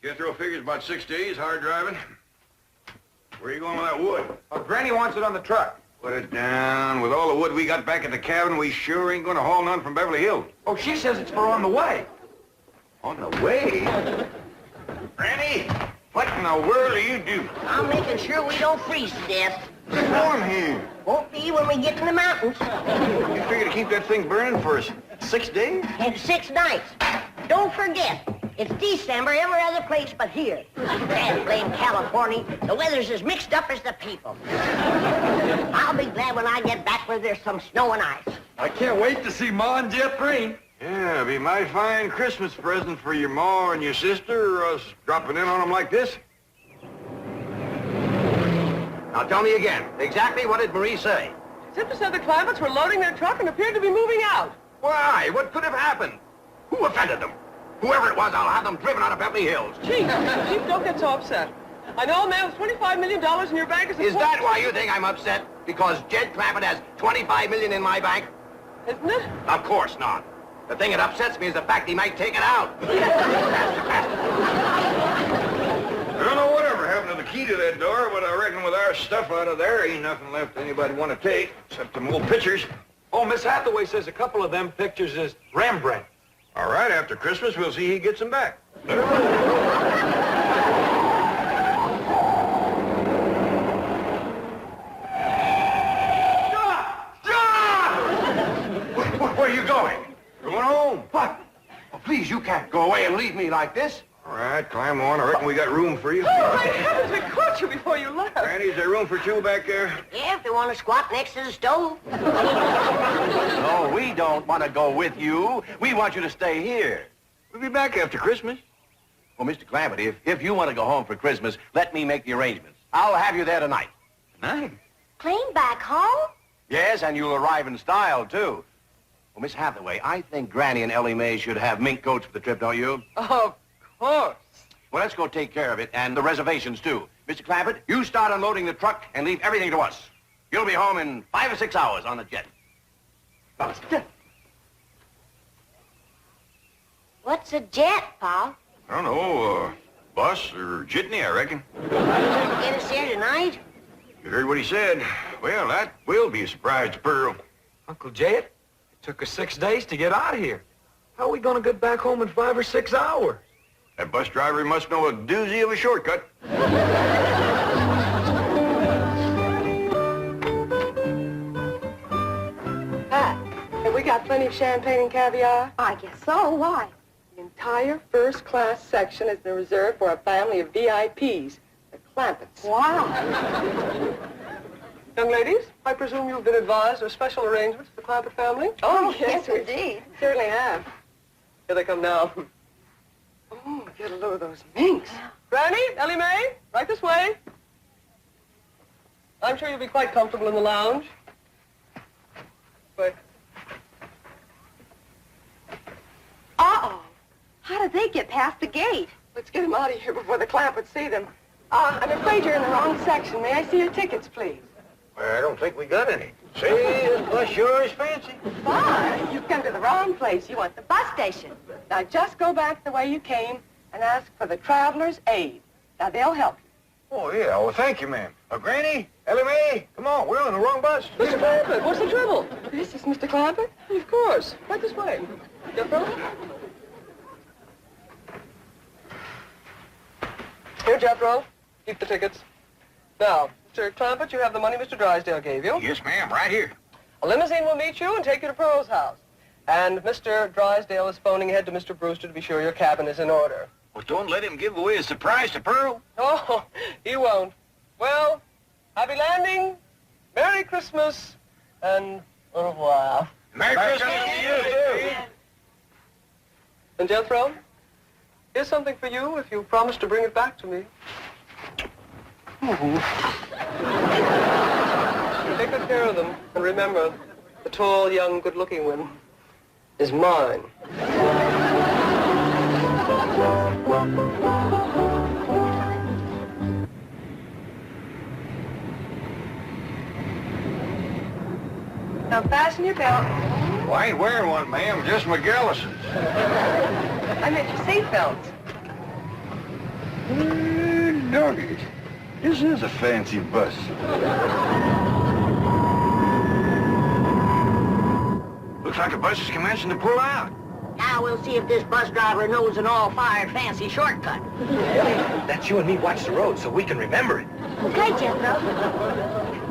Jethro figures about 6 days, hard driving. Where are you going with that wood? Granny wants it on the truck. Put it down. With all the wood we got back at the cabin, we sure ain't going to haul none from Beverly Hills. Oh, she says it's for on the way. On the way? Granny, what in the world are you doing? I'm making sure we don't freeze to death. It's warm here. Won't be when we get to the mountains. You figure to keep that thing burning for 6 days? And 6 nights. Don't forget, it's December every other place but here. Damn blame California. The weather's as mixed up as the people. I'll be glad when I get back where there's some snow and ice. I can't wait to see Ma and Jeff Green. Yeah, it'll be my fine Christmas present for your ma and your sister, or us dropping in on them like this. Now tell me again, exactly what did Marie say? Zipper said the Clampetts were loading their truck and appeared to be moving out. Why? What could have happened? Who offended them? Whoever it was, I'll have them driven out of Beverly Hills. Chief, don't get so upset. I know a man with $25 million in your bank Is that why you think I'm upset? Because Jed Clampett has $25 million in my bank? Isn't it? Of course not. The thing that upsets me is the fact he might take it out. I don't know whatever happened to the key to that door, but I reckon with our stuff out of there, ain't nothing left anybody want to take, except them old pictures. Oh, Miss Hathaway says a couple of them pictures is Rembrandt. All right, after Christmas, we'll see he gets them back. Where are you going? Going home. What? Oh, please, you can't go away and leave me like this. All right, climb on. I reckon we got room for you. Oh, my heavens, we caught you before you left. Granny, is there room for 2 back there? Yeah, if they want to squat next to the stove. No, we don't want to go with you. We want you to stay here. We'll be back after Christmas. Well, Mr. Clampett, if you want to go home for Christmas, let me make the arrangements. I'll have you there tonight. Nice. Clean back home? Yes, and you'll arrive in style, too. Well, Miss Hathaway, I think Granny and Ellie Mae should have mink coats for the trip, don't you? Of course. Well, let's go take care of it, and the reservations, too. Mr. Clampett, you start unloading the truck and leave everything to us. You'll be home in 5 or 6 hours on the jet. Buster. What's a jet, Pa? I don't know, bus or jitney, I reckon. Get us here tonight? You heard what he said. Well, that will be a surprise to Pearl. Uncle Jed, it took us 6 days to get out of here. How are we going to get back home in 5 or 6 hours? That bus driver must know a doozy of a shortcut. Pat, have we got plenty of champagne and caviar? I guess so. Why? The entire first-class section has been reserved for a family of VIPs, the Clampetts. Wow. Young ladies, I presume you've been advised of special arrangements for the Clampett family? Oh, yes, indeed. Certainly have. Here they come now. Oh, get a load of those minks. Granny, Ellie Mae, right this way. I'm sure you'll be quite comfortable in the lounge. Wait. Uh-oh. How did they get past the gate? Let's get them out of here before the Clampetts see them. I'm afraid you're in the wrong section. May I see your tickets, please? Well, I don't think we got any. See, this bus sure is fancy. Fine. You've come to the wrong place. You want the bus station. Now just go back the way you came and ask for the Traveler's Aid. Now they'll help you. Oh, yeah. Well, thank you, ma'am. Granny, Ellie Mae, come on. We're on the wrong bus. Mr. Clampett, what's the trouble? This is Mr. Clampett? Of course. Right this way. Jethro? Here, Jethro. Keep the tickets. Now, Mr. Clampett, you have the money Mr. Drysdale gave you. Yes, ma'am. Right here. A limousine will meet you and take you to Pearl's house. And Mr. Drysdale is phoning ahead to Mr. Brewster to be sure your cabin is in order. Well, don't let him give away a surprise to Pearl. Oh, he won't. Well, happy landing, Merry Christmas, and au revoir. Merry Christmas to you, too. And Jethro, here's something for you if you promise to bring it back to me. Take good care of them, and remember, the tall, young, good-looking one is mine. Now fasten your belt. Well, I ain't wearing one, ma'am. Just McGillison's. I meant your seatbelts. Doggies. This is a fancy bus. Looks like the bus is commencing to pull out. Now we'll see if this bus driver knows an all-fired fancy shortcut. That's you and me watch the road so we can remember it. Okay, Jethro.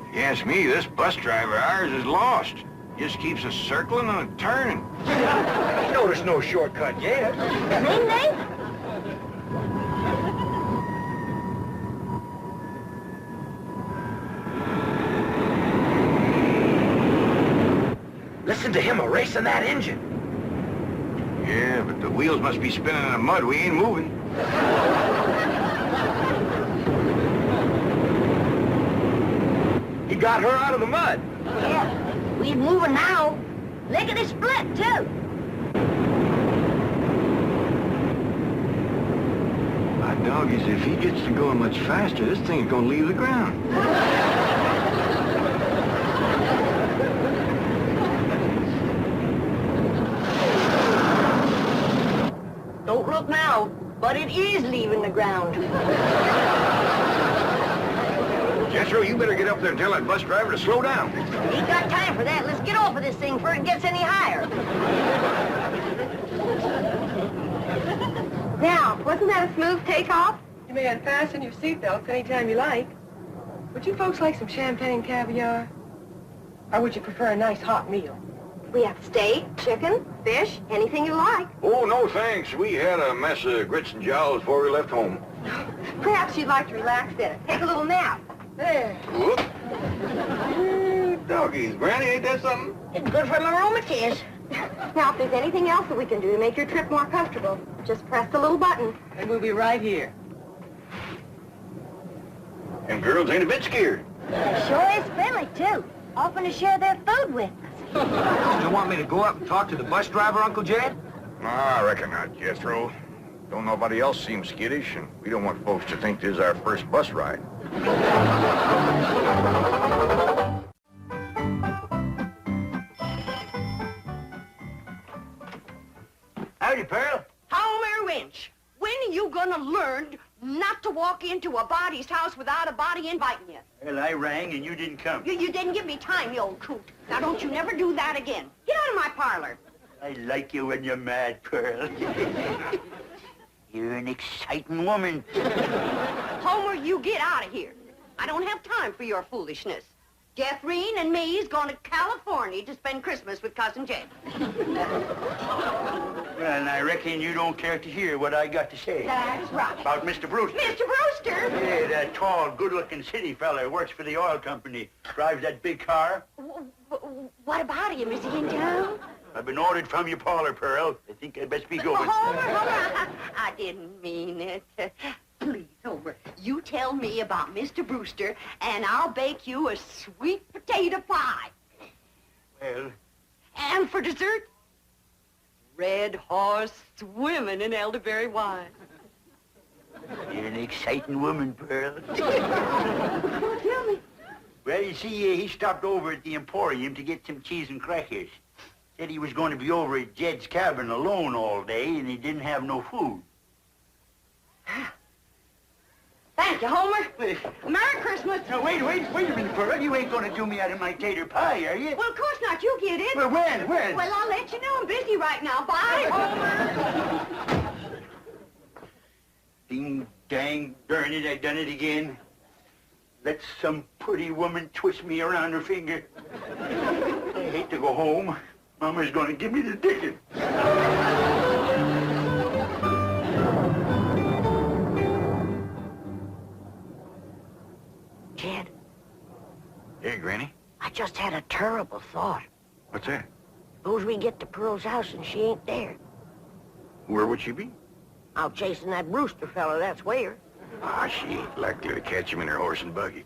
If you ask me, this bus driver of ours is lost. Just keeps us circling and turning. You know there's no shortcut yet. Ding, ding. Listen to him erasing that engine. Yeah, but the wheels must be spinning in the mud. We ain't moving. He got her out of the mud. Yeah, we're moving now. Look at it split, too. My doggies, if he gets to going much faster, this thing's gonna leave the ground. Don't look now, but it is leaving the ground. Jethro, you better get up there and tell that bus driver to slow down. Ain't got time for that. Let's get off of this thing before it gets any higher. Now, wasn't that a smooth takeoff? You may unfasten your seatbelts anytime you like. Would you folks like some champagne caviar? Or would you prefer a nice hot meal? We have steak, chicken, fish, anything you like. Oh, no thanks. We had a mess of grits and jowls before we left home. Perhaps you'd like to relax then. Take a little nap. There. Whoop. Doggies, Granny, ain't that something? It's good for my rheumatiz. Now, if there's anything else that we can do to make your trip more comfortable, just press the little button. And we'll be right here. Them girls ain't a bit scared. Sure is friendly, too. Offering to share their food with us. You want me to go up and talk to the bus driver, Uncle Jed? I reckon not, Jethro. Don't nobody else seem skittish, and we don't want folks to think this is our first bus ride. Howdy, Pearl. Homer Winch, when are you gonna learn not to walk into a body's house without a body inviting you? Well, I rang and you didn't come. You didn't give me time, you old coot. Now, don't you never do that again. Get out of my parlor. I like you when you're mad, Pearl. You're an exciting woman. Homer, you get out of here. I don't have time for your foolishness. Jethrine and me's going to California to spend Christmas with Cousin Jed. Well, and I reckon you don't care to hear what I got to say. That's right. About Mr. Brewster. Mr. Brewster! Yeah, that tall, good-looking city fella who works for the oil company. Drives that big car. What about him? Is he in town? I've been ordered from your parlor, Pearl. I think I'd best be going. Homer, I didn't mean it. Please, Homer, you tell me about Mr. Brewster, and I'll bake you a sweet potato pie. Well, And for dessert, red horse swimming in elderberry wine. you're an exciting woman, Pearl. Tell me. Well, you see, he stopped over at the Emporium to get some cheese and crackers. Said he was going to be over at Jed's cabin alone all day, and he didn't have no food. Thank you, Homer. Merry Christmas. Now, wait a minute, Pearl. You ain't going to do me out of my tater pie, are you? Well, of course not. You get it. Well, when? Well, I'll let you know. I'm busy right now. Bye, Homer. Ding, dang, darn it, I done it again. Let some pretty woman twist me around her finger. I hate to go home. Mama's going to give me the ticket. Jed, Hey, Granny. I just had a terrible thought. What's that? Suppose we get to Pearl's house and she ain't there. Where would she be? Out chasing that Brewster fella, that's where. Ah, she ain't likely to catch him in her horse and buggy.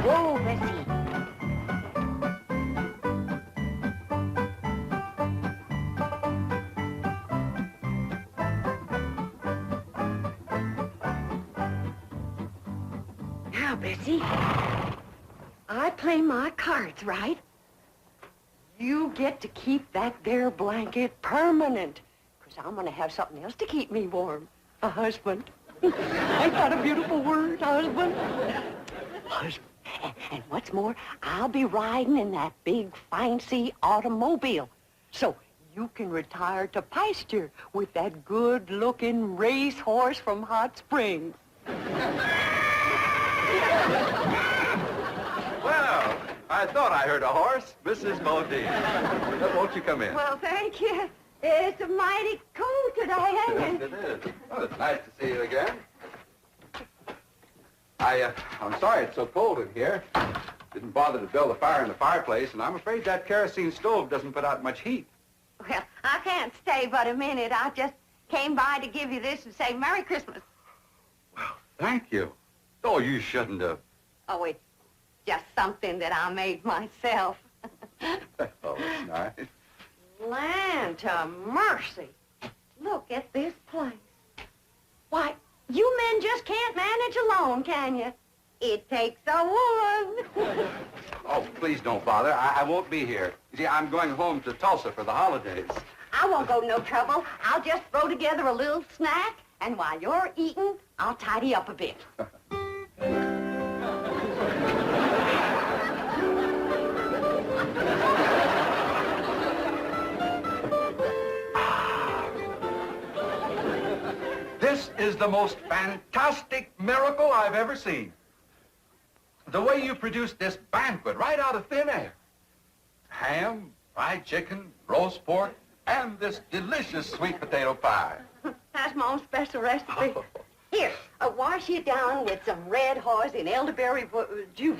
Whoa, Bessie. Now, Bessie, I play my cards right. You get to keep that there blanket permanent, 'cause I'm gonna have something else to keep me warm. A husband. Ain't that a beautiful word, husband? Husband. And what's more, I'll be riding in that big, fancy automobile. So you can retire to pasture with that good-looking racehorse from Hot Springs. Well, I thought I heard a horse. Mrs. Modine. Won't you come in? Well, thank you. It's mighty cold today, ain't Yes, it? it is. Well, it's nice to see you again. I'm sorry it's so cold in here. Didn't bother to build a fire in the fireplace, and I'm afraid that kerosene stove doesn't put out much heat. Well, I can't stay but a minute. I just came by to give you this and say Merry Christmas. Thank you. Oh, you shouldn't have. Oh, it's just something that I made myself. Oh, it's nice. Land to mercy. Look at this place. Why, you men just can't manage alone, can you? It takes a woman. Oh, please don't bother. I won't be here. You see, I'm going home to Tulsa for the holidays. I won't go no trouble. I'll just throw together a little snack, and while you're eating, I'll tidy up a bit. This is the most fantastic miracle I've ever seen. The way you produced this banquet right out of thin air. Ham, fried chicken, roast pork, and this delicious sweet potato pie. That's my own special recipe. Here, wash you down with some red horse and elderberry juice.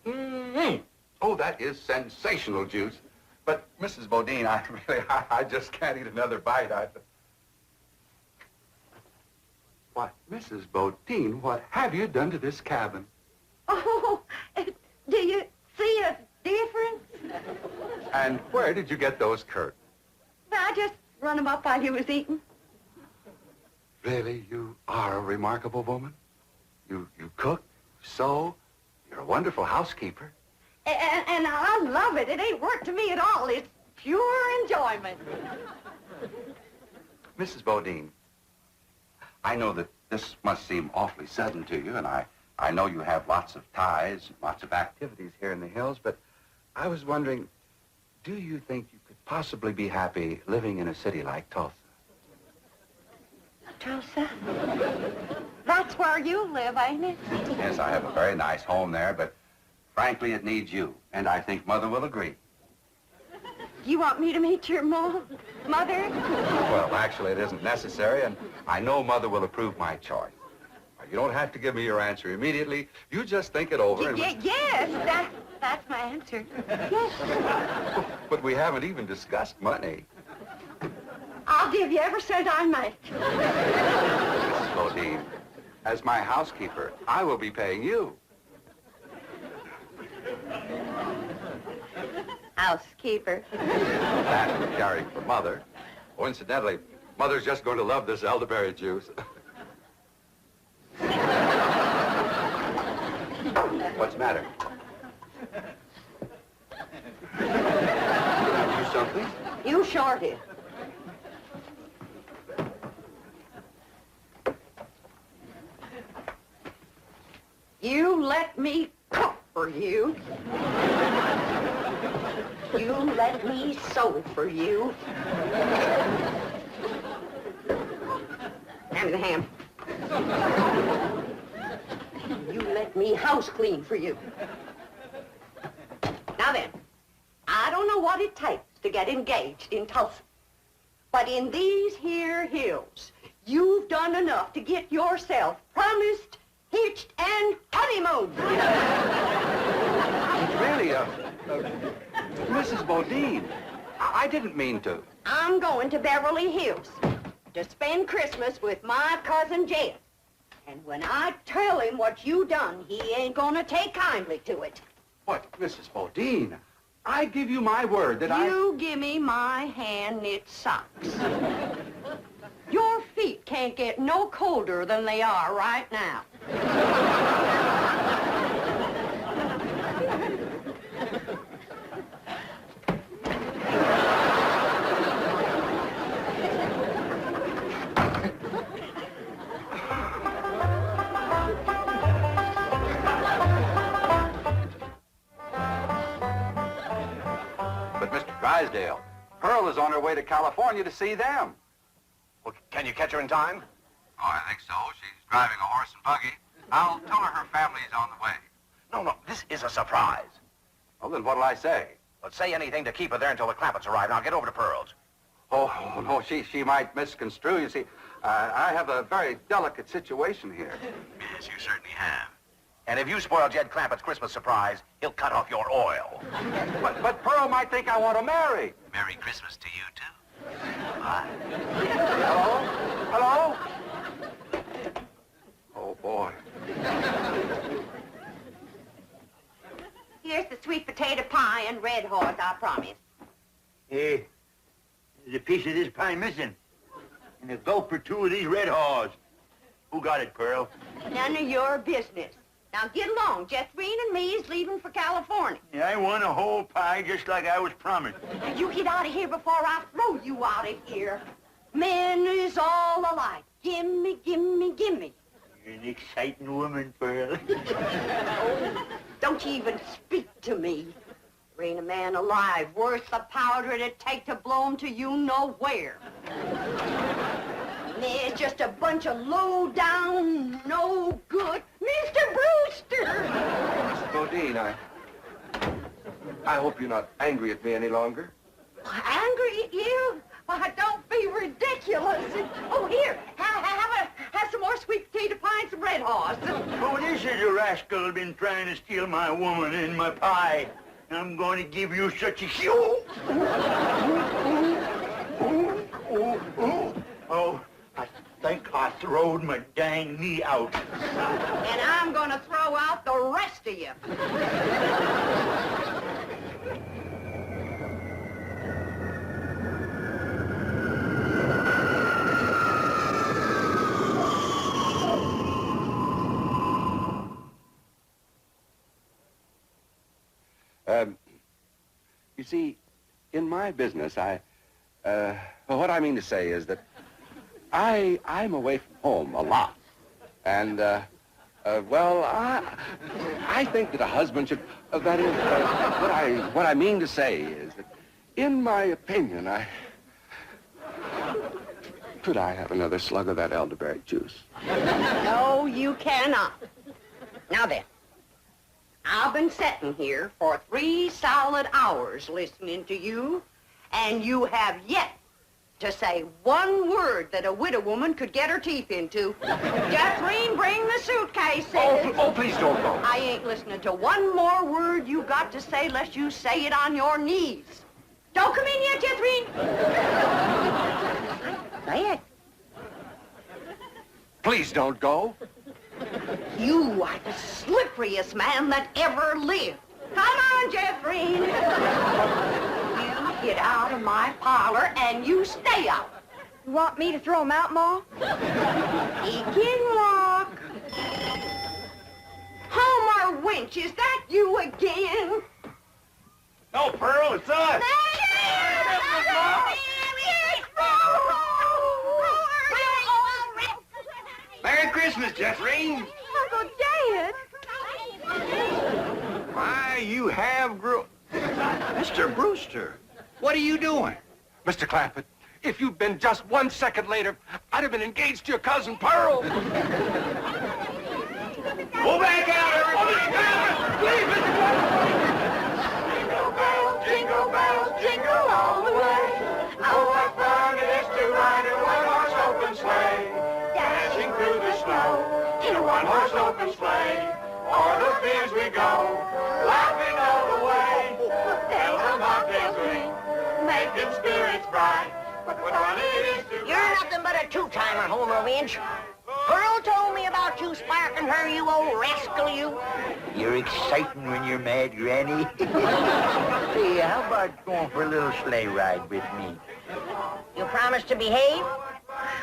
Mm-hmm. Oh, that is sensational juice. But, Mrs. Bodine, I just can't eat another bite. What, Mrs. Bodine, what have you done to this cabin? Oh, do you see a difference? And where did you get those curtains? I just run them up while you was eating. Really, you are a remarkable woman. You cook, sew, you're a wonderful housekeeper. And I love it. It ain't work to me at all. It's pure enjoyment. Mrs. Bodine, I know that this must seem awfully sudden to you, and I know you have lots of ties, lots of activities here in the hills, but I was wondering, do you think you could possibly be happy living in a city like Tulsa? Tulsa? That's where you live, ain't it? Yes, I have a very nice home there, but frankly, it needs you, and I think Mother will agree. You want me to meet your mother? Well, actually, it isn't necessary, and I know Mother will approve my choice. You don't have to give me your answer immediately. You just think it over and... Yes, that's my answer. Yes. But we haven't even discussed money. I'll give you every cent I make. Mrs. Bodine, as my housekeeper, I will be paying you. Housekeeper. That and caring for Mother. Oh, incidentally, Mother's just going to love this elderberry juice. What's the matter? Do something? You shorted. You let me cook for you. You let me sew for you. Hand me the ham. You let me house clean for you. Now then, I don't know what it takes to get engaged in Tulsa, but in these here hills, you've done enough to get yourself promised, hitched, and honeymooned. Really, Mrs. Bodine, I didn't mean to. I'm going to Beverly Hills to spend Christmas with my cousin Jed. And when I tell him what you done, he ain't gonna take kindly to it. What, Mrs. Bodine? I give you my word that You give me my hand-knit socks. Your feet feet can't get no colder than they are right now. But, Mr. Drysdale, Pearl is on her way to California to see them. Well, can you catch her in time? Oh, I think so. She's driving a horse and buggy. I'll tell her her family's on the way. No, this is a surprise. Well, then what'll I say? But say anything to keep her there until the Clampetts arrive, and I'll get over to Pearl's. Oh, no, she might misconstrue. You see, I have a very delicate situation here. Yes, you certainly have. And if you spoil Jed Clampett's Christmas surprise, he'll cut off your oil. But Pearl might think I want to marry. Merry Christmas to you, too. Bye. Hello? Oh, boy. Here's the sweet potato pie and red horse, I promise. Hey, there's a piece of this pie missing. And a gulp or two of these red haws. Who got it, Pearl? None of your business. Now get along. Jethrine and me is leaving for California. Yeah, I want a whole pie just like I was promised. Now you get out of here before I throw you out of here. Men is all alike. Gimme, gimme, gimme. You're an exciting woman, Pearl. Don't you even speak to me. There ain't a man alive worth the powder it'd take to blow him to you nowhere. There's just a bunch of low-down, no-good Mr. Brewster! Mrs. Bodine, I hope you're not angry at me any longer. Angry at you? Why, don't be ridiculous. Oh, here, have some more sweet potato pie and some red horse. Oh, this is a rascal been trying to steal my woman and my pie. I'm going to give you such a show. Oh, I think I throwed my dang knee out. And I'm going to throw out the rest of you. You see, in my business, what I mean to say is that I'm away from home a lot. And, well, I think that a husband should, that is, what I mean to say is that, in my opinion, could I have another slug of that elderberry juice? No, you cannot. Now then, I've been sitting here for 3 solid hours listening to you, and you have yet to say one word that a widow woman could get her teeth into. Jethrine, bring the suitcases. Oh, please don't go. I ain't listening to one more word you got to say lest you say it on your knees. Don't come in yet, Jethrine. Say it. Please don't go. You are the slipperiest man that ever lived. Come on, Jethrine. You get out of my parlor and you stay out. You want me to throw him out, Ma? He can walk. Homer Winch, is that you again? No, Pearl, it's us. Merry Christmas, Jethrine. Uncle Dad. Why, you have Mr. Brewster, what are you doing? Mr. Clampett, if you'd been just 1 second later, I'd have been engaged to your cousin Pearl. Go back out, everybody! Please, Mr. Clampett! Jingle bells, jingle all the way. Oh, what fun it is to ride in one horse open sleigh. Dashing through the snow in a one horse open sleigh. O'er the fields we go, laughing all the way. Bells on bobtails ring, making spirits bright. What fun it is to You're nothing but a two-timer, Homer Winch. Pearl told me about you sparking her, you old rascal, you. You're exciting when you're mad, Granny. Hey, how about going for a little sleigh ride with me? You promise to behave?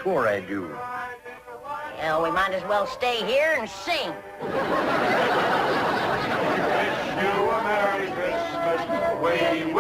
Sure I do. Well, we might as well stay here and sing. Wish you a Merry Christmas. We